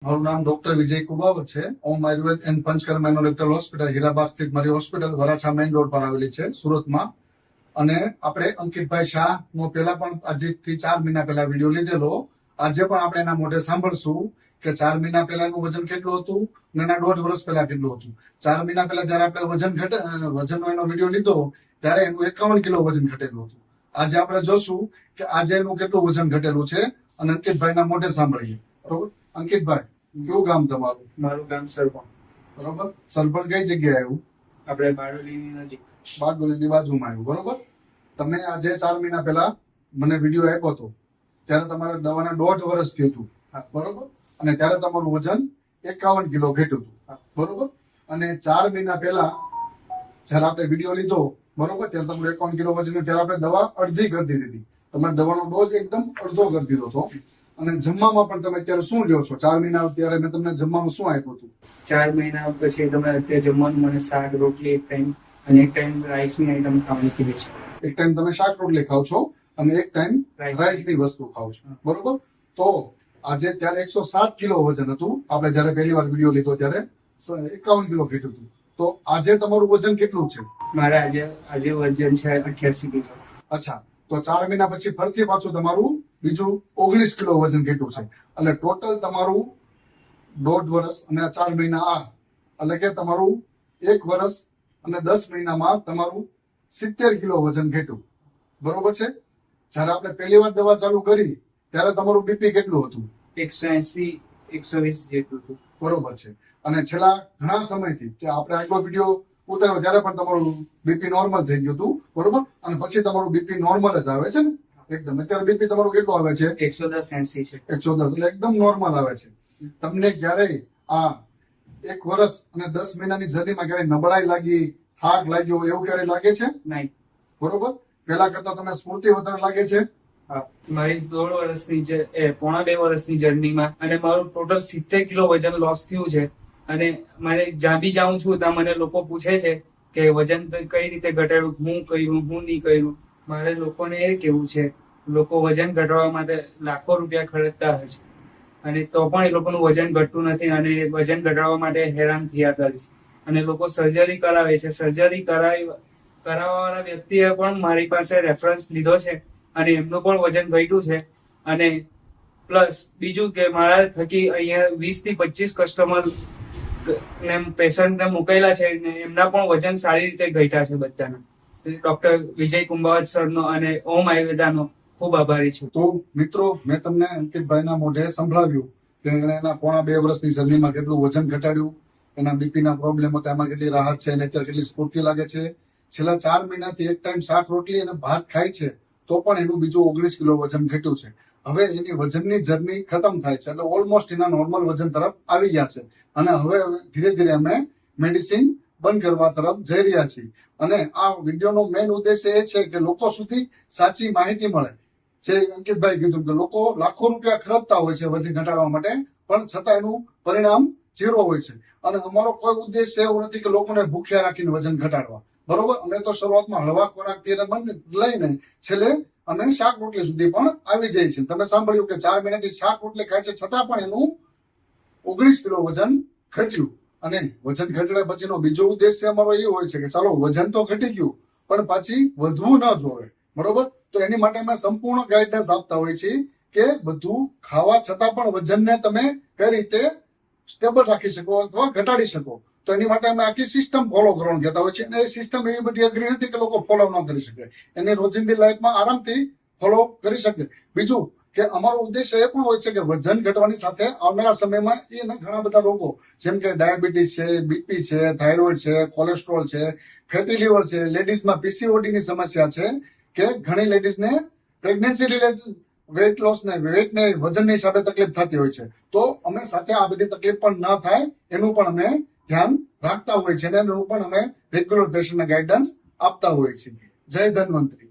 મારું નામ ડોક્ટર વિજય કુબાવત છે. ઓમ આયુર્વેદ એન્ડ પંચકર્મ એનોરેક્ટલ હોસ્પિટલ હીરાબાગ સ્થિત મારી હોસ્પિટલ વરાછા મેઇન રોડ પર આવેલી છે સુરતમાં. અને આપણે અંકિતભાઈ શાહ નો પહેલા પણ આજથી 4 મહિના પહેલા વિડીયો લીધેલો. આજે પણ આપણે એના મોઢે સાંભળશું કે 4 મહિના પહેલા એનું વજન કેટલું હતું અને એના 1.5 વર્ષ પહેલા કેટલું હતું. 4 મહિના પહેલા જયારે આપણે વજનનો એનો વિડીયો લીધો ત્યારે એનું 51 કિલો વજન ઘટેલું હતું. આજે આપણે જોશું કે આજે એનું કેટલું વજન ઘટેલું છે અને અંકિતભાઈના મોઢે સાંભળીએ. બરોબર અંકિતભાઈ, કયું ગામ તમારું? મારું ગામ સરપણ. બરોબર. સરપણ કઈ જગ્યાએ આવ્યું? આપણે બારડોલીની નજીક. બારડોલીની બાજુમાં આવ્યું. બરોબર. તમે આજે 4 મહિના પહેલા મને વિડીયો આપ્યો હતો ત્યારે તમારા દવાના 1.5 વર્ષ થયું હતું. બરોબર. અને ત્યારે તમારું વજન 51 કિલો ઘટ્યું હતું. બરોબર. અને 4 મહિના પહેલા જયારે આપણે વિડીયો લીધો બરોબર ત્યારે તમારું 51 કિલો વજન, ત્યારે આપણે દવા અડધી કરી દીધી હતી. તમારે દવાનો ડોઝ એકદમ અડધો કરી દીધો હતો. અને જમવામાં પણ તમે અત્યારે શું લ્યો છો? 4 મહિના ત્યારે મેં તમને જમવામાં શું આપ્યું હતું? 4 મહિના પછી તમે અત્યારે જમવાનું મને શાક રોટલી એક ટાઈમ અને એક ટાઈમ રાઈસની આઈટમ ખાવાની કીધી છે. એક ટાઈમ તમે શાક રોટલી ખાવ છો અને એક ટાઈમ રાઈસની વસ્તુ ખાવ છો. બરોબર. તો આજે ત્યારે 107 કિલો વજન હતું. આપણે જયારે પહેલી વાર વિડીયો લીધો ત્યારે 51 કિલો ઘટ્યું હતું. તો આજે તમારું વજન કેટલું છે? મારે આજે વજન છે 88 કિલો. અચ્છા. તો 4 મહિના પછી ફરીથી પાછું તમારું બીજું 19 કિલો વજન ઘટ્યું છે. એટલે ટોટલ તમારું 1.5 વર્ષ અને 4 મહિના આ એટલે કે તમારું 1 વર્ષ અને 10 મહિનામાં તમારું 70 કિલો વજન ઘટ્યું. બરોબર છે. જયારે આપણે પહેલી વાર દવા ચાલુ કરી ત્યારે તમારું બીપી કેટલું હતું? 180 120 જેટલું હતું. બરોબર છે. અને છેલ્લા ઘણા સમયથી કે આપણે આગલો વિડીયો ઉતાર્યો ત્યારે પણ તમારું બીપી નોર્મલ થઈ ગયું હતું. બરોબર. અને પછી તમારું બીપી નોર્મલ જ આવે છે ને એકદમ. અત્યારે બીપી તમારું કેટલું આવે છે? 110 80 છે. 110 એટલે એકદમ નોર્મલ આવે છે. તમને ક્યારેય આ 1 વર્ષ અને 10 મહિનાની જર્નીમાં ક્યારેય નબળાઈ લાગી, થાક લાગ્યો એવું ક્યારેય લાગે છે? નહીં. બરોબર. પેલા કરતા તમે સ્ફૂર્તિ વધારે લાગે છે? હા. મારી 1.5 વર્ષની પોણા 2 વર્ષની જર્નીમાં અને મારું ટોટલ 70 કિલો વજન લોસ થયું છે. અને મારે જ્યાં બી જાઉં છું ત્યાં મને લોકો પૂછે છે કે વજન કઈ રીતે ઘટાડ્યું, હું કર્યું, હું નહીં કર્યું. મારે લોકોને એ કેવું છે, લોકો વજન ઘટાડવા માટે લાખો રૂપિયા ખર્ચતા હોય છે અને તો પણ એ લોકોનું વજન ઘટતું નથી અને વજન ઘટાડવા માટે હેરાન થયા કરે છે. અને લોકો સર્જરી કરાવે છે. સર્જરી કરાવવાવાળા વ્યક્તિએ પણ મારી પાસે રેફરન્સ લીધો છે અને એમનું પણ વજન ઘટ્યું છે. અને પ્લસ બીજું કે મારા થકી અહીંયા 20 થી 25 કસ્ટમર પેશન્ટને મુકેલા છે ને એમના પણ વજન સારી રીતે ઘટ્યા છે બધાના. ડોક્ટર વિજય કુંભાવત સરનો અને ઓમ આયુર્વેદાનો ખૂબ આભારી છું. તો મિત્રો, મેં તમને અંકિતભાઈના મોઢે સંભળાવ્યું કે એણે એના પોણા 2 વર્ષની જર્નીમાં કેટલું વજન ઘટાડ્યું, એના બીપીના પ્રોબ્લેમ હતા એમાં કેટલી રાહત છે અને અત્યારે કેટલી સ્ફૂર્તિ લાગે છે. છેલ્લા 4 મહિનાથી એક ટાઈમ શાક રોટલી અને ભાત ખાય છે તો પણ એનું બીજું 19 કિલો વજન ઘટ્યું છે. હવે એની વજનની જર્ની ખતમ થાય છે એટલે ઓલમોસ્ટ એના નોર્મલ વજન તરફ આવી ગયા છે. અને હવે ધીરે ધીરે અમે મેડિસિન બંધ કરવા તરફ જઈ રહ્યા છીએ. અને આ વિડીયોનો મેઇન ઉદ્દેશ્ય એ છે કે લોકો સુધી સાચી માહિતી મળે. જે અંકિતભાઈ કીધું કે લોકો લાખો રૂપિયા ખર્ચતા હોય છે વજન ઘટાડવા માટે, પણ છતાં એનું પરિણામ 0 હોય છે. અને અમારો કોઈ ઉદ્દેશ્ય એવો નથી કે લોકોને ભૂખ્યા રાખીને વજન ઘટાડવા. બરોબર. અમે તો શરૂઆતમાં હળવા ખોરાકથી લઈને છેલ્લે અમે શાક રોટલી સુધી પણ આવી જાય છે. તમે સાંભળ્યું કે 4 મહિનાથી શાક રોટલી ખાય છે છતાં પણ એનું 19 કિલો વજન ઘટ્યું. અને વજન ઘટ્યા પછીનો બીજો ઉદ્દેશ્ય અમારો એ હોય છે કે ચાલો વજન તો ઘટી ગયું પણ પાછી વધવું ન જોવે. બરોબર. તો એની માટે અમે સંપૂર્ણ ગાઈડન્સ આપતા હોય છે કે બધું ખાવા છતાં પણ વજનને તમે કઈ રીતે સ્ટેબલ રાખી શકો અથવા ઘટાડી શકો. તો એની માટે અમે આખી સિસ્ટમ ફોલો કરવાનું કહેતા હોય છે. અને એ સિસ્ટમ એવી બધી અઘરી નથી કે લોકો ફોલો ન કરી શકે. એને રોજિંદી લાઈફમાં આરામથી ફોલો કરી શકે. બીજું કે અમારો ઉદ્દેશ્ય એ પણ હોય છે કે વજન ઘટવાની સાથે આવનારા સમયમાં એને ઘણા બધા રોગો જેમ કે ડાયાબિટીસ છે, બીપી છે, થાઇરોઇડ છે, કોલેસ્ટ્રોલ છે, ફેટી લીવર છે, લેડીઝમાં પીસીઓડી ની સમસ્યા છે કે ઘણી લેડીઝને પ્રેગ્નન્સી રિલેટેડ વેટ લોસ ને વજનની હિસાબે તકલીફ થતી હોય છે. તો અમે સાથે આ બધી તકલીફ પણ ન થાય એનું પણ અમે ધ્યાન રાખતા હોય છે અને એનું પણ અમે રેગ્યુલર પેશન્ટને ગાઈડન્સ આપતા હોય છે. જય ધન્વંતરી.